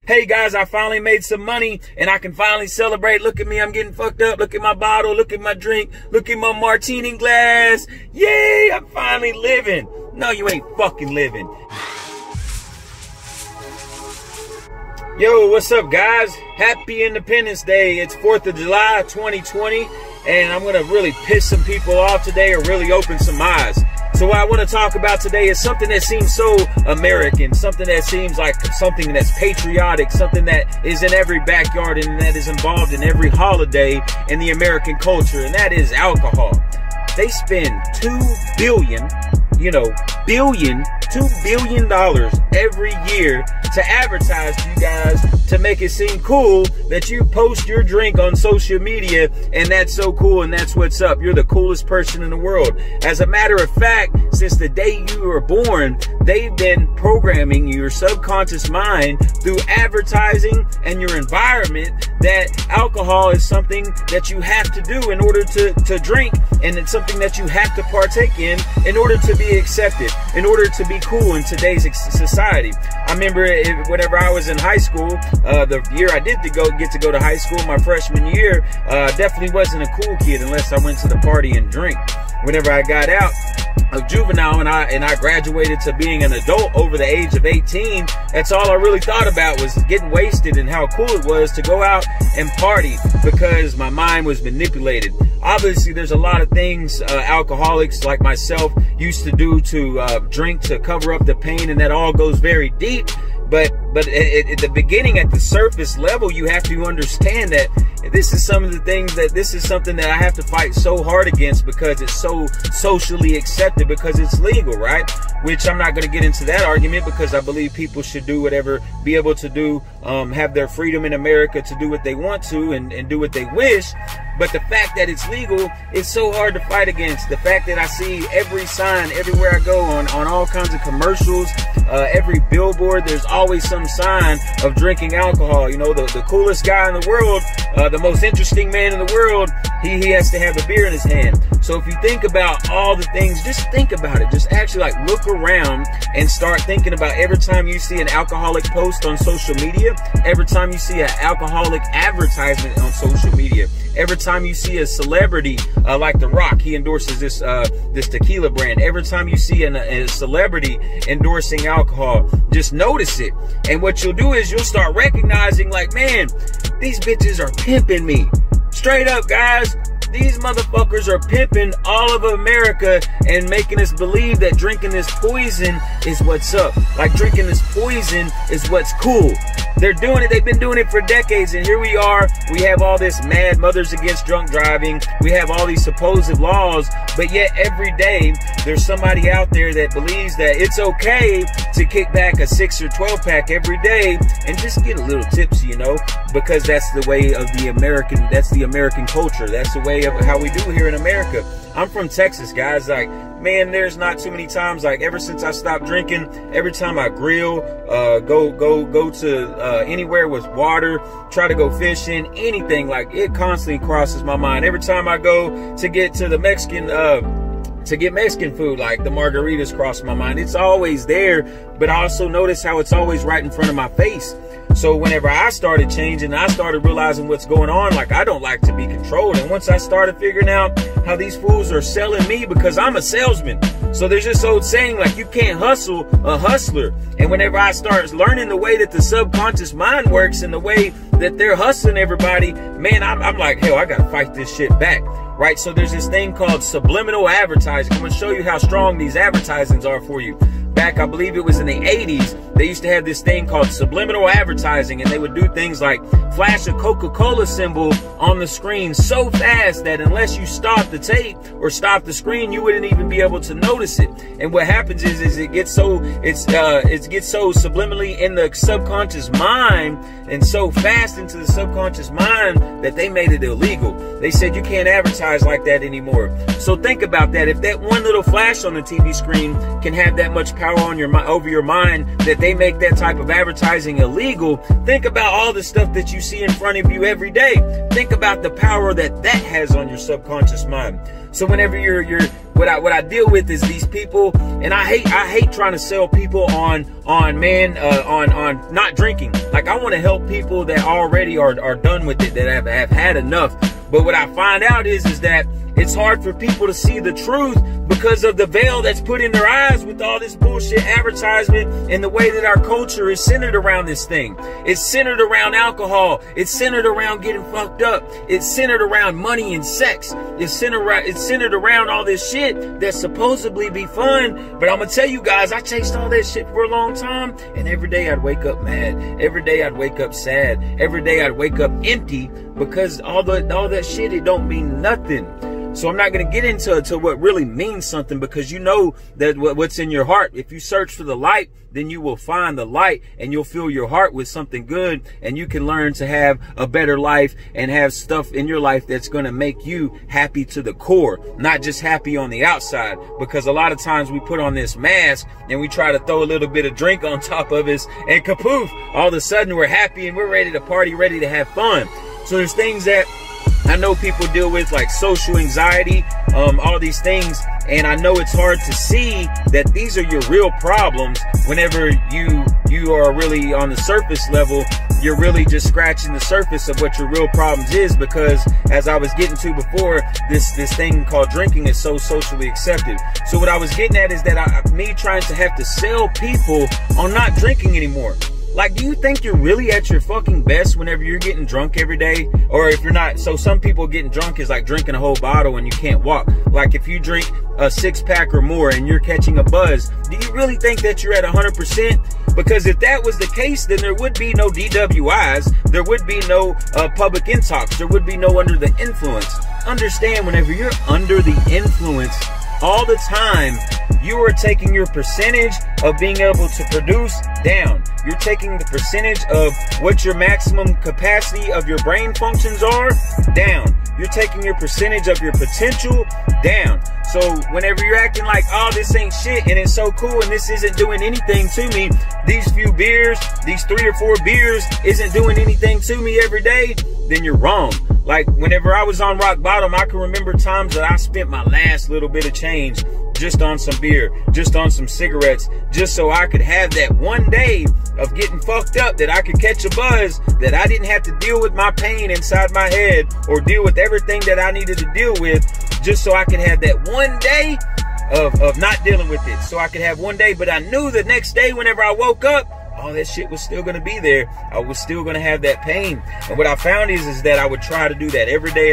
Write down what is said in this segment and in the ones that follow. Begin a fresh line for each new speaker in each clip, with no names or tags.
Hey guys, I finally made some money and I can finally celebrate. Look at me, I'm getting fucked up. Look at my bottle, look at my drink, look at my martini glass. Yay, I'm finally living. No, you ain't fucking living. Yo, what's up guys? Happy Independence Day. It's 4th of July, 2020, and I'm gonna really piss some people off today or really open some eyes. So what I want to talk about today is something that seems so American, something that seems like something that's patriotic, something that is in every backyard and that is involved in every holiday in the American culture, and that is alcohol. They spend $2 billion every year to advertise to you guys to make it seem cool that you post your drink on social media, and that's so cool and that's what's up. You're the coolest person in the world. As a matter of fact, since the day you were born, they've been programming your subconscious mind through advertising and your environment that alcohol is something that you have to do in order to drink, and it's something that you have to partake in order to be accepted, in order to be cool in today's society. I remember whenever I was in high school, the year I did get to go to high school, my freshman year, definitely wasn't a cool kid unless I went to the party and drink. Whenever I got out of juvenile and I graduated to being an adult over the age of 18, that's all I really thought about was getting wasted and how cool it was to go out and party, because my mind was manipulated. Obviously, there's a lot of things alcoholics like myself used to do to drink to cover up the pain, and that all goes very deep. But at the beginning, at the surface level, you have to understand that this is some of the things that this is something that I have to fight so hard against, because it's so socially accepted, because it's legal, right? Which I'm not going to get into that argument, because I believe people should do whatever, be able to do, have their freedom in America to do what they want to and do what they wish. But the fact that it's legal is so hard to fight against. The fact that I see every sign everywhere I go on all kinds of commercials, every billboard, there's always some sign of drinking alcohol. You know, the coolest guy in the world, the most interesting man in the world, he has to have a beer in his hand. So if you think about all the things, just think about it. Just actually like look around and start thinking about every time you see an alcoholic post on social media, every time you see an alcoholic advertisement on social media, every time you see a celebrity like The Rock, he endorses this tequila brand. Every time you see a celebrity endorsing alcohol, just notice it. And what you'll do is you'll start recognizing, like, man, these bitches are pimping me. Straight up, guys. These motherfuckers are pimping all of America and making us believe that drinking this poison is what's up. Like drinking this poison is what's cool. They're doing it. They've been doing it for decades. And here we are. We have all this mad mothers against drunk driving. We have all these supposed laws. But yet every day there's somebody out there that believes that it's okay to kick back a 6 or 12 pack every day and just get a little tipsy, you know, because that's the way of the American culture. That's the way of how we do here in America. I'm from Texas, guys. Like, man, there's not too many times, like, ever since I stopped drinking, every time I grill, go to anywhere with water, try to go fishing, anything, like, it constantly crosses my mind. Every time I go to get to the Mexican food, like the margaritas cross my mind. It's always there, but I also notice how it's always right in front of my face. So whenever I started changing, I started realizing what's going on. Like, I don't like to be controlled. And once I started figuring out how these fools are selling me, because I'm a salesman. So there's this old saying, like, you can't hustle a hustler. And whenever I start learning the way that the subconscious mind works and the way that they're hustling everybody, man, I'm like, hell, I got to fight this shit back. Right? So there's this thing called subliminal advertising. I'm going to show you how strong these advertisements are for you. Back, I believe it was in the 80s, they used to have this thing called subliminal advertising, and they would do things like flash a Coca-Cola symbol on the screen so fast that unless you stop the tape or stop the screen, you wouldn't even be able to notice it. And what happens is it gets so subliminally in the subconscious mind and so fast into the subconscious mind that they made it illegal. They said you can't advertise like that anymore. So think about that. If that one little flash on the TV screen can have that much power on over your mind that they make that type of advertising illegal, think about all the stuff that you see in front of you every day. Think about the power that has on your subconscious mind. So whenever you're what I deal with is these people, and I hate trying to sell people on not drinking. Like, I want to help people that already are done with it, that have had enough. But what I find out is that it's hard for people to see the truth because of the veil that's put in their eyes with all this bullshit advertisement and the way that our culture is centered around this thing. It's centered around alcohol. It's centered around getting fucked up. It's centered around money and sex. It's centered around all this shit that's supposedly be fun. But I'm gonna tell you guys, I chased all that shit for a long time, and every day I'd wake up mad. Every day I'd wake up sad. Every day I'd wake up empty because all that shit, it don't mean nothing. So I'm not going to get into what really means something, because you know that what's in your heart. If you search for the light, then you will find the light, and you'll fill your heart with something good, and you can learn to have a better life and have stuff in your life that's going to make you happy to the core, not just happy on the outside. Because a lot of times we put on this mask and we try to throw a little bit of drink on top of us, and kapoof, all of a sudden we're happy and we're ready to party, ready to have fun. So there's things that I know people deal with, like social anxiety, all these things, and I know it's hard to see that these are your real problems whenever you are really on the surface level. You're really just scratching the surface of what your real problems is, because as I was getting to before, this thing called drinking is so socially accepted. So what I was getting at is that me trying to have to sell people on not drinking anymore. Like, do you think you're really at your fucking best whenever you're getting drunk every day? Or if you're not, so some people getting drunk is like drinking a whole bottle and you can't walk. Like, if you drink a 6-pack or more and you're catching a buzz, do you really think that you're at 100%? Because if that was the case, then there would be no DWIs, there would be no public intox, there would be no under the influence. Understand, whenever you're under the influence all the time, you are taking your percentage of being able to produce down. You're taking the percentage of what your maximum capacity of your brain functions are down. You're taking your percentage of your potential down. So whenever you're acting like, oh, this ain't shit and it's so cool and this isn't doing anything to me, these few beers, these 3 or 4 beers isn't doing anything to me every day, then you're wrong. Like, whenever I was on rock bottom, I can remember times that I spent my last little bit of change just on some beer, just on some cigarettes, just so I could have that one day of getting fucked up, that I could catch a buzz, that I didn't have to deal with my pain inside my head or deal with everything that I needed to deal with, just so I could have that one day of not dealing with it. So I could have one day, but I knew the next day whenever I woke up, all that shit was still going to be there. I was still going to have that pain. And what I found is that I would try to do that every day.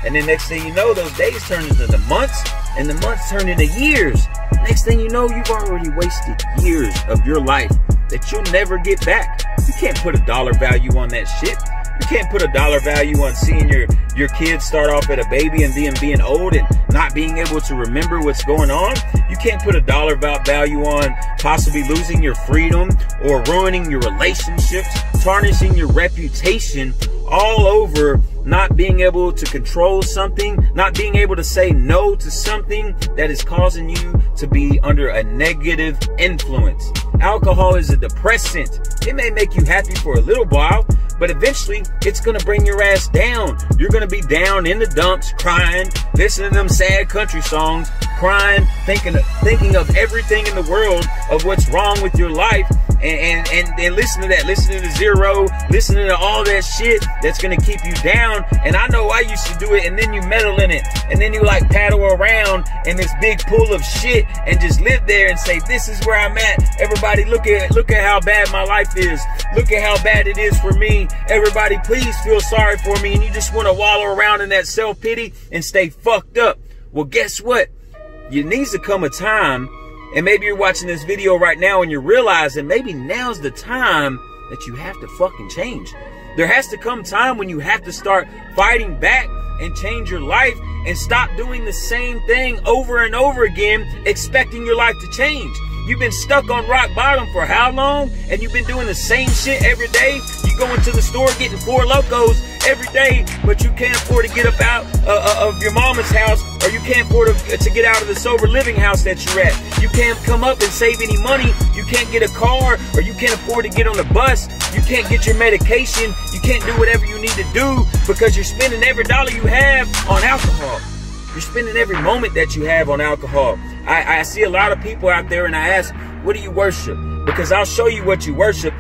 And then next thing you know, those days turn into the months, and the months turn into years. Next thing you know, you've already wasted years of your life that you'll never get back. You can't put a dollar value on that shit. You can't put a dollar value on seeing your kids start off at a baby and then being old and not being able to remember what's going on. You can't put a dollar value on possibly losing your freedom or ruining your relationships, tarnishing your reputation, all over not being able to control something, not being able to say no to something that is causing you to be under a negative influence. Alcohol is a depressant. It may make you happy for a little while, but eventually it's gonna bring your ass down. You're gonna be down in the dumps, crying, listening to them sad country songs, crying, thinking of everything in the world of what's wrong with your life, and listen to that, listening to Zero, listening to all that shit that's gonna keep you down. And I know I used to do it, and then you meddle in it, and then you like paddle around in this big pool of shit and just live there and say, this is where I'm at. Everybody, look at how bad my life is. Look at how bad it is for me. Everybody, please feel sorry for me. And you just want to wallow around in that self-pity and stay fucked up. Well, guess what? There needs to come a time, and maybe you're watching this video right now and you're realizing maybe now's the time that you have to fucking change. There has to come time when you have to start fighting back and change your life and stop doing the same thing over and over again, expecting your life to change. You've been stuck on rock bottom for how long? And you've been doing the same shit every day. You go into the store getting 4 Locos every day, but you can't afford to get up out of your mama's house, or you can't afford to get out of the sober living house that you're at. You can't come up and save any money. You can't get a car, or you can't afford to get on the bus. You can't get your medication. You can't do whatever you need to do because you're spending every dollar you have on alcohol. You're spending every moment that you have on alcohol. I see a lot of people out there and I ask, what do you worship? Because I'll show you what you worship.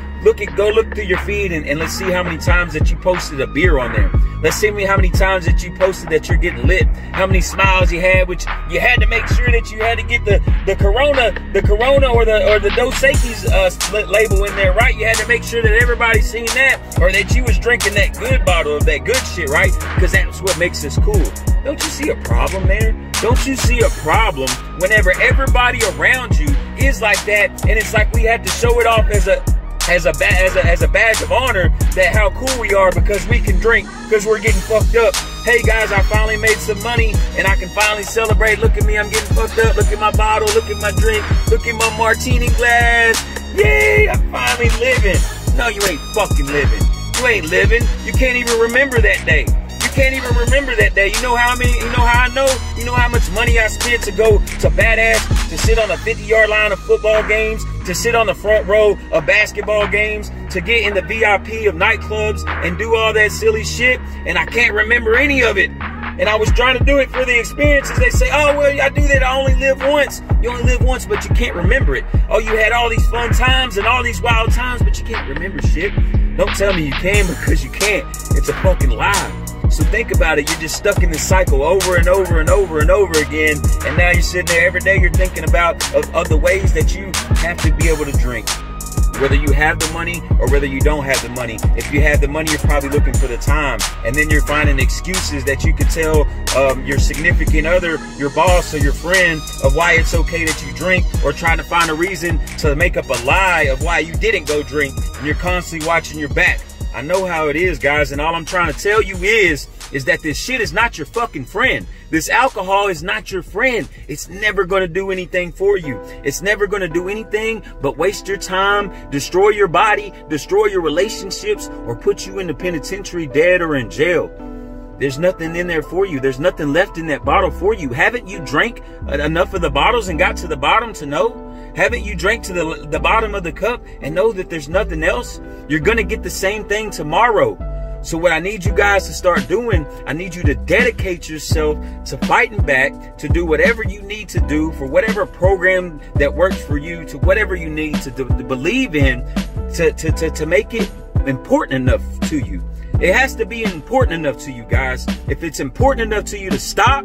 Go look through your feed and let's see how many times that you posted a beer on there. Let's see how many times that you posted that you're getting lit. How many smiles you had, which you had to make sure that you had to get the Corona or the Dos Equis label in there, right? You had to make sure that everybody's seen that, or that you was drinking that good bottle of that good shit, right? Because that's what makes us cool. Don't you see a problem there? Don't you see a problem whenever everybody around you is like that, and it's like we had to show it off as a badge of honor that how cool we are because we can drink, because we're getting fucked up. Hey guys, I finally made some money and I can finally celebrate. Look at me, I'm getting fucked up. Look at my bottle, look at my drink, look at my martini glass. Yay, I'm finally living. No, you ain't fucking living. You ain't living. You can't even remember that day. You can't even remember that day. You know how I know? You know how much money I spent to go to Badass, to sit on a 50-yard line of football games, to sit on the front row of basketball games, to get in the VIP of nightclubs and do all that silly shit, and I can't remember any of it. And I was trying to do it for the experiences. They say, oh, well, I do that. I only live once. You only live once, but you can't remember it. Oh, you had all these fun times and all these wild times, but you can't remember shit. Don't tell me you can, because you can't. It's a fucking lie. So think about it. You're just stuck in this cycle over and over and over and over again. And now you're sitting there every day. You're thinking about of the ways that you have to be able to drink. Whether you have the money or whether you don't have the money. If you have the money, you're probably looking for the time. And then you're finding excuses that you could tell your significant other, your boss, or your friend of why it's okay that you drink, or trying to find a reason to make up a lie of why you didn't go drink. And you're constantly watching your back. I know how it is, guys, and all I'm trying to tell you is that this shit is not your fucking friend. This alcohol is not your friend. It's never going to do anything for you. It's never going to do anything but waste your time, destroy your body, destroy your relationships, or put you in the penitentiary dead or in jail. There's nothing in there for you. There's nothing left in that bottle for you. Haven't you drank enough of the bottles and got to the bottom to know? Haven't you drank to the bottom of the cup and know that there's nothing else? You're going to get the same thing tomorrow. So what I need you guys to start doing, I need you to dedicate yourself to fighting back, to do whatever you need to do for whatever program that works for you, to whatever you need to believe in, to make it important enough to you. It has to be important enough to you, guys. If it's important enough to you to stop,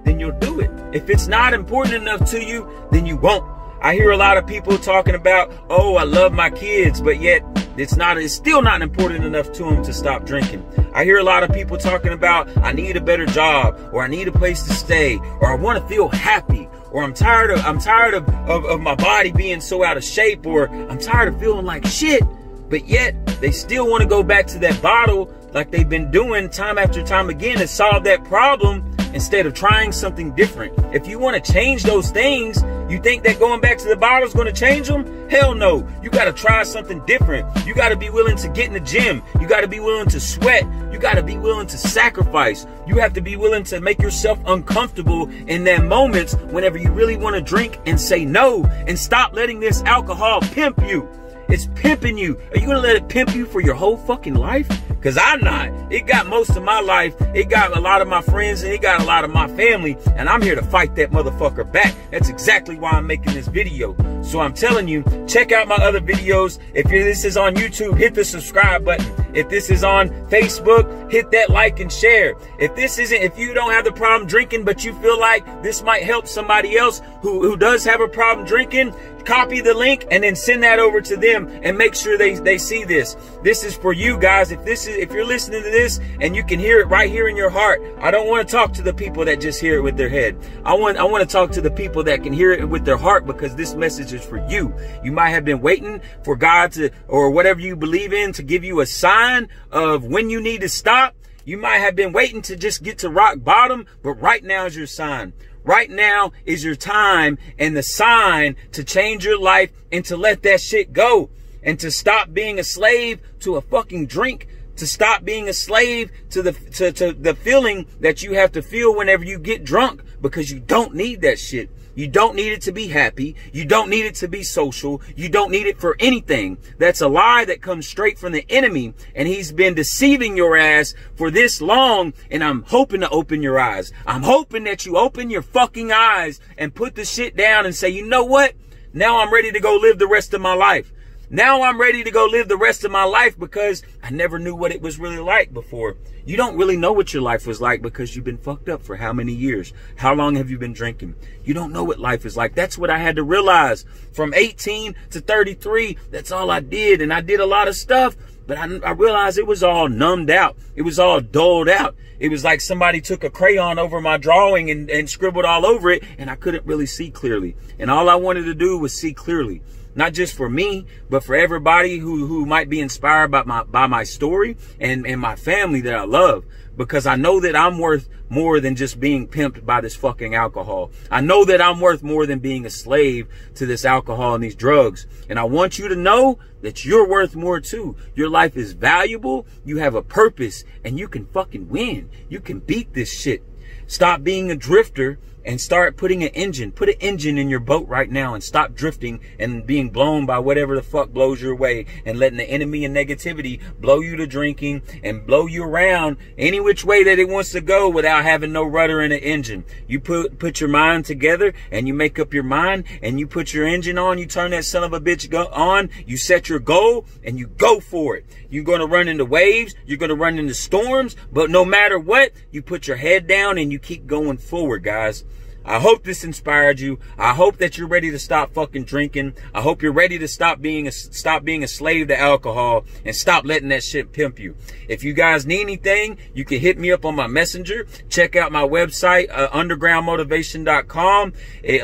then you'll do it. If it's not important enough to you, then you won't. I hear a lot of people talking about, oh, I love my kids, but yet it's still not important enough to them to stop drinking. I hear a lot of people talking about, I need a better job, or I need a place to stay, or I want to feel happy, or I'm tired of my body being so out of shape, or I'm tired of feeling like shit. But yet they still want to go back to that bottle like they've been doing time after time again to solve that problem, instead of trying something different. If you want to change those things, you think that going back to the bottle is going to change them? Hell no. You got to try something different. You got to be willing to get in the gym. You got to be willing to sweat. You got to be willing to sacrifice. You have to be willing to make yourself uncomfortable in that moments whenever you really want to drink, and say no, and stop letting this alcohol pimp you. It's pimping you. Are you going to let it pimp you for your whole fucking life? Because I'm not. It got most of my life. It got a lot of my friends, and it got a lot of my family. And I'm here to fight that motherfucker back. That's exactly why I'm making this video. So I'm telling you, check out my other videos. If this is on YouTube, hit the subscribe button. If this is on Facebook, hit that like and share. If you don't have the problem drinking, but you feel like this might help somebody else who does have a problem drinking, copy the link and then send that over to them and make sure they see this. This is for you guys. If you're listening to this and you can hear it right here in your heart, I don't want to talk to the people that just hear it with their head. I want to talk to the people that can hear it with their heart, because this message is for you. You might have been waiting for God to, or whatever you believe in, to give you a sign of when you need to stop. You might have been waiting to just get to rock bottom, but right now is your sign. Right now is your time and the sign to change your life and to let that shit go, and to stop being a slave to a fucking drink, to stop being a slave to the feeling that you have to feel whenever you get drunk, because you don't need that shit. You don't need it to be happy. You don't need it to be social. You don't need it for anything. That's a lie that comes straight from the enemy. And he's been deceiving your ass for this long. And I'm hoping to open your eyes. I'm hoping that you open your fucking eyes and put the shit down and say, you know what? Now I'm ready to go live the rest of my life. Now I'm ready to go live the rest of my life because I never knew what it was really like before. You don't really know what your life was like because you've been fucked up for how many years? How long have you been drinking? You don't know what life is like. That's what I had to realize. From 18 to 33, that's all I did. And I did a lot of stuff, but I realized it was all numbed out. It was all dulled out. It was like somebody took a crayon over my drawing and scribbled all over it, and I couldn't really see clearly. And all I wanted to do was see clearly. Not just for me, but for everybody who might be inspired by my story and my family that I love. Because I know that I'm worth more than just being pimped by this fucking alcohol. I know that I'm worth more than being a slave to this alcohol and these drugs. And I want you to know that you're worth more too. Your life is valuable. You have a purpose and you can fucking win. You can beat this shit. Stop being a drifter and start putting an engine. Put an engine in your boat right now and stop drifting and being blown by whatever the fuck blows your way and letting the enemy and negativity blow you to drinking and blow you around any which way that it wants to go without having no rudder in an engine. You put your mind together and you make up your mind and you put your engine on. You turn that son of a bitch on. You set your goal and you go for it. You're going to run into waves. You're going to run into storms. But no matter what, you put your head down and you keep going forward, guys. I hope this inspired you. I hope that you're ready to stop fucking drinking. I hope you're ready to stop being a slave to alcohol and stop letting that shit pimp you. If you guys need anything, you can hit me up on my messenger. Check out my website, undergroundmotivation.com.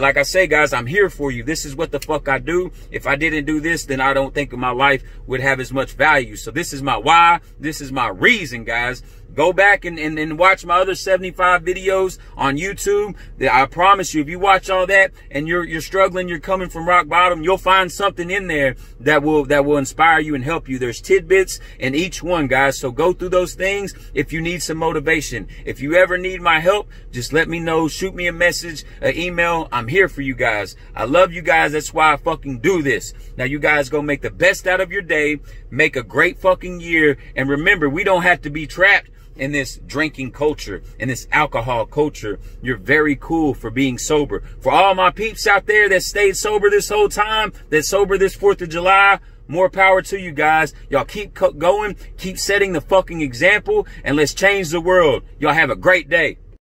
Like I say, guys, I'm here for you. This is what the fuck I do. If I didn't do this, then I don't think my life would have as much value. So this is my why. This is my reason, guys. Go back and watch my other 75 videos on YouTube. I promise you, if you watch all that and you're struggling, you're coming from rock bottom, you'll find something in there that will inspire you and help you. There's tidbits in each one, guys. So go through those things if you need some motivation. If you ever need my help, just let me know. Shoot me a message, an email. I'm here for you guys. I love you guys. That's why I fucking do this. Now you guys go make the best out of your day. Make a great fucking year. And remember, we don't have to be trapped in this drinking culture, in this alcohol culture. You're very cool for being sober. For all my peeps out there that stayed sober this whole time, that's sober this 4th of July, more power to you guys. Y'all keep going, keep setting the fucking example, and let's change the world. Y'all have a great day.